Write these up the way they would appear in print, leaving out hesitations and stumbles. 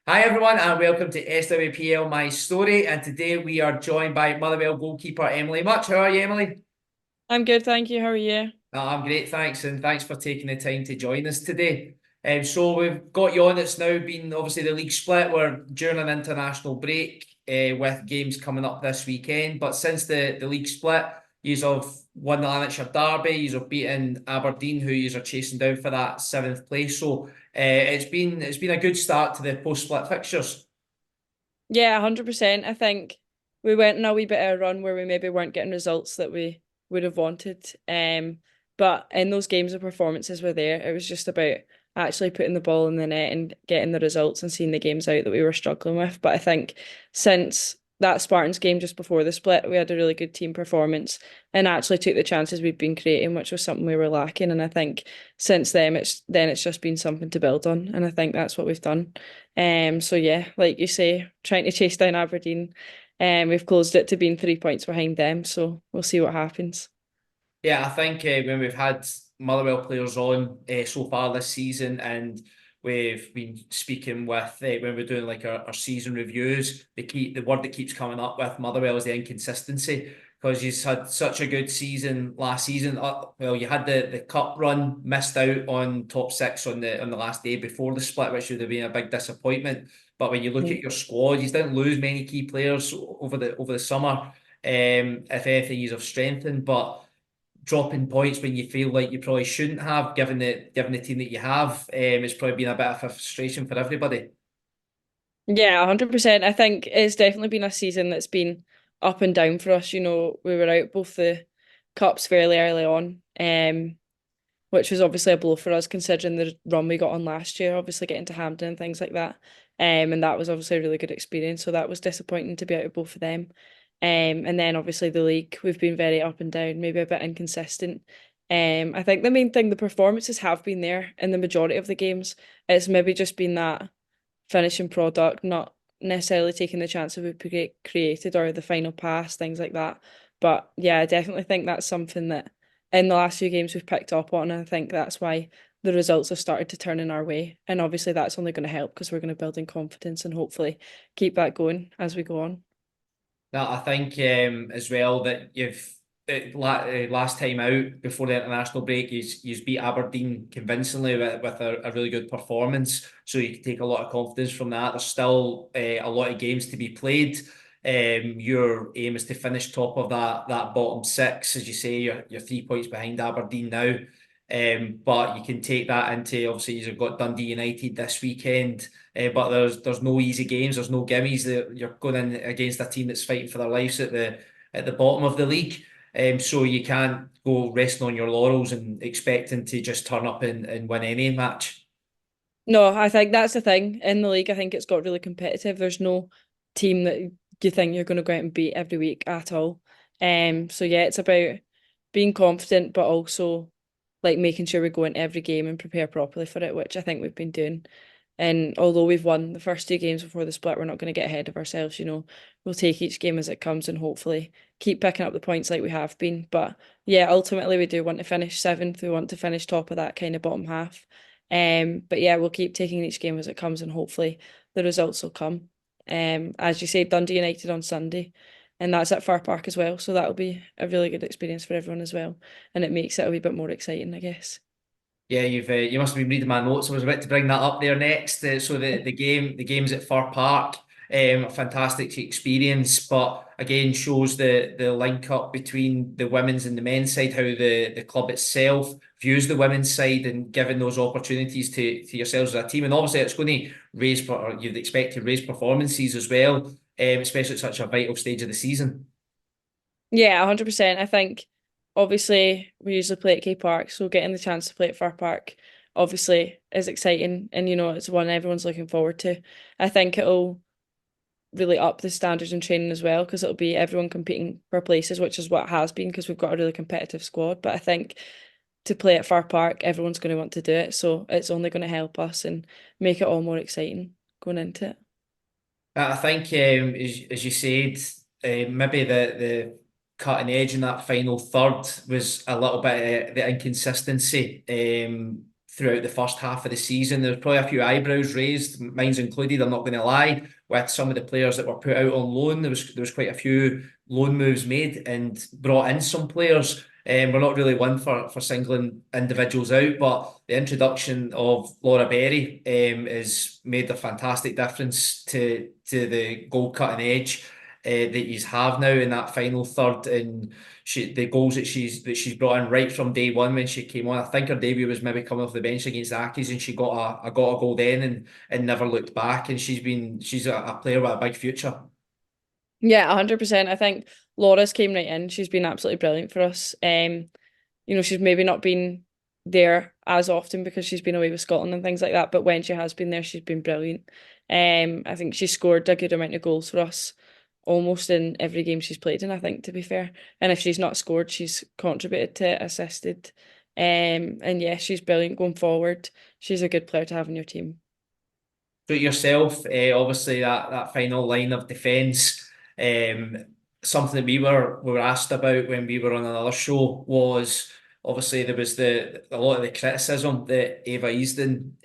Hi everyone and welcome to SWPL My Story, and today we are joined by Motherwell goalkeeper Emily Mutch. How are you, Emily? I'm good, thank you. How are you? I'm great, thanks, and thanks for taking the time to join us today. So we've got you on. It's now been obviously the league split. We're during an international break with games coming up this weekend. But since the league split, you have won the Lanarkshire Derby. You have beaten Aberdeen, who you are chasing down for that seventh place. So it's been a good start to the post split fixtures. Yeah, 100%. I think we went on a wee bit of a run where we maybe weren't getting results that we would have wanted. But in those games, the performances were there. It was just about actually putting the ball in the net and getting the results and seeing the games out that we were struggling with. But I think since that Spartans game just before the split, we had a really good team performance and actually took the chances we've been creating, which was something we were lacking. And I think since then it's just been something to build on. And I think that's what we've done. So yeah, like you say, trying to chase down Aberdeen. We've closed it to being 3 points behind them, so we'll see what happens. Yeah, I think when we've had Motherwell players on so far this season, and we've been speaking with when we're doing like our season reviews, the word that keeps coming up with Motherwell is the inconsistency, because you had such a good season last season. Well, you had the cup run, missed out on top six on the last day before the split, which would have been a big disappointment. But when you look at Mm. your squad, you didn't lose many key players over the summer. If anything, you have strengthened, but dropping points when you feel like you probably shouldn't have, given the team that you have, it's probably been a bit of a frustration for everybody. Yeah, 100%. I think it's definitely been a season that's been up and down for us. We were out both the cups fairly early on, which was obviously a blow for us considering the run we got on last year, obviously getting to Hampden and things like that. And that was obviously a really good experience. So that was disappointing to be out of both of them. And then obviously the league, we've been very up and down, maybe a bit inconsistent. I think the main thing, the performances have been there in the majority of the games. It's maybe just been that finishing product, not necessarily taking the chances we created or the final pass, things like that. But yeah, I definitely think that's something that in the last few games we've picked up on. And I think that's why the results have started to turn in our way. And obviously that's only going to help because we're going to build in confidence and hopefully keep that going as we go on. That I think as well that you've last time out before the international break, you beat Aberdeen convincingly with a really good performance. So you can take a lot of confidence from that. There's still a lot of games to be played. Your aim is to finish top of that bottom six, as you say. You're 3 points behind Aberdeen now. But you can take that into obviously you've got Dundee United this weekend. But there's no easy games. There's no gimmies. You're going in against a team that's fighting for their lives at the bottom of the league. So you can't go resting on your laurels and expecting to just turn up and win any match. No, I think that's the thing in the league. I think it's got really competitive. There's no team that you think you're going to go out and beat every week at all. So yeah, it's about being confident, but also like making sure we go in every game and prepare properly for it, which I think we've been doing. And although we've won the first two games before the split, we're not going to get ahead of ourselves. We'll take each game as it comes and hopefully keep picking up the points like we have been. But yeah, ultimately we do want to finish seventh. We want to finish top of that kind of bottom half. But yeah, we'll keep taking each game as it comes and hopefully the results will come. As you say, Dundee United on Sunday, and that's at Fir Park as well. So that'll be a really good experience for everyone as well. And it makes it a wee bit more exciting, I guess. Yeah, you must have been reading my notes. I was about to bring that up there next. So the game's at Fir Park, a fantastic experience, but again shows the link up between the women's and the men's side, how the club itself views the women's side and giving those opportunities to yourselves as a team. And obviously it's going to or you'd expect to raise performances as well, especially at such a vital stage of the season. Yeah, 100%. I think obviously we usually play at K Park, so getting the chance to play at Fir Park obviously is exciting and it's one everyone's looking forward to. I think it'll really up the standards in training as well because it'll be everyone competing for places, which is what it has been because we've got a really competitive squad. But I think to play at Fir Park, everyone's going to want to do it, so it's only going to help us and make it all more exciting going into it. I think, as you said, maybe the cutting edge in that final third was a little bit the inconsistency. throughout the first half of the season. There was probably a few eyebrows raised, mine's included, I'm not going to lie, with some of the players that were put out on loan. There was quite a few loan moves made and brought in some players. We're not really one for singling individuals out, but the introduction of Laura Berry has made a fantastic difference to the goal cutting edge that he's have now in that final third, and the goals that she's brought in right from day one when she came on. I think her debut was maybe coming off the bench against the Ackies, and she got a goal then and never looked back. And she's a player with a big future. Yeah, 100%. I think Laura's came right in. She's been absolutely brilliant for us. She's maybe not been there as often because she's been away with Scotland and things like that, but when she has been there, she's been brilliant. I think she scored a good amount of goals for us almost in every game she's played in, I think, to be fair. And if she's not scored, she's contributed to assisted. And yeah, she's brilliant going forward. She's a good player to have in your team. So yourself, obviously that final line of defence, um, something that we were asked about when we were on another show was obviously there was the a lot of the criticism that Eva Easton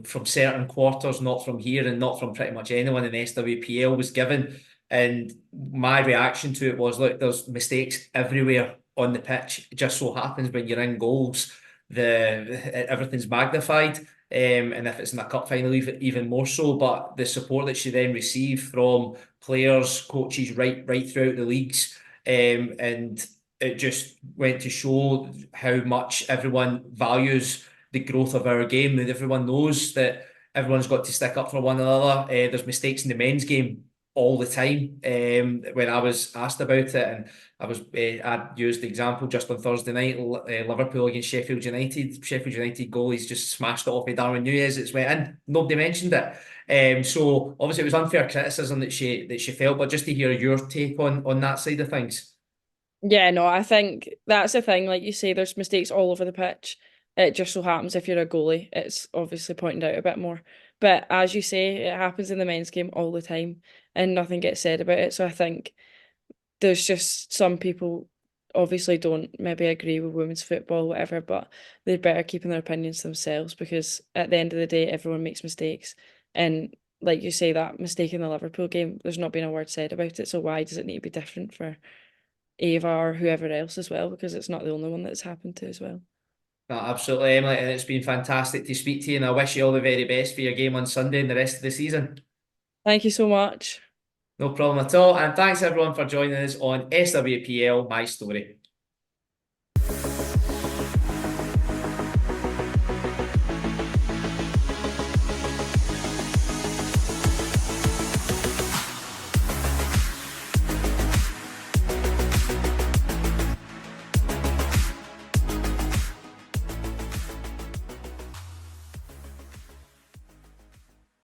from certain quarters, not from here and not from pretty much anyone in SWPL was given. And my reaction to it was, look, there's mistakes everywhere on the pitch. It just so happens when you're in goals, everything's magnified. And if it's in a cup final, even more so. But the support that she then received from players, coaches, right throughout the leagues, and it just went to show how much everyone values the growth of our game, and everyone knows that everyone's got to stick up for one another. There's mistakes in the men's game all the time. When I was asked about it, and I used the example just on Thursday night, Liverpool against Sheffield United. Sheffield United goalies just smashed it off of Darwin Nunez. It's went in. Nobody mentioned it. So obviously it was unfair criticism that she felt, but just to hear your take on that side of things. Yeah, no, I think that's the thing. Like you say, there's mistakes all over the pitch. It just so happens if you're a goalie, it's obviously pointed out a bit more. But as you say, it happens in the men's game all the time and nothing gets said about it. So I think there's just some people obviously don't maybe agree with women's football, whatever, but they're better keeping their opinions to themselves because at the end of the day, everyone makes mistakes. And like you say, that mistake in the Liverpool game, there's not been a word said about it. So why does it need to be different for Ava or whoever else as well? Because it's not the only one that's happened to as well. No, absolutely, Emily, and it's been fantastic to speak to you, and I wish you all the very best for your game on Sunday and the rest of the season. Thank you so much. No problem at all, and thanks everyone for joining us on SWPL My Story.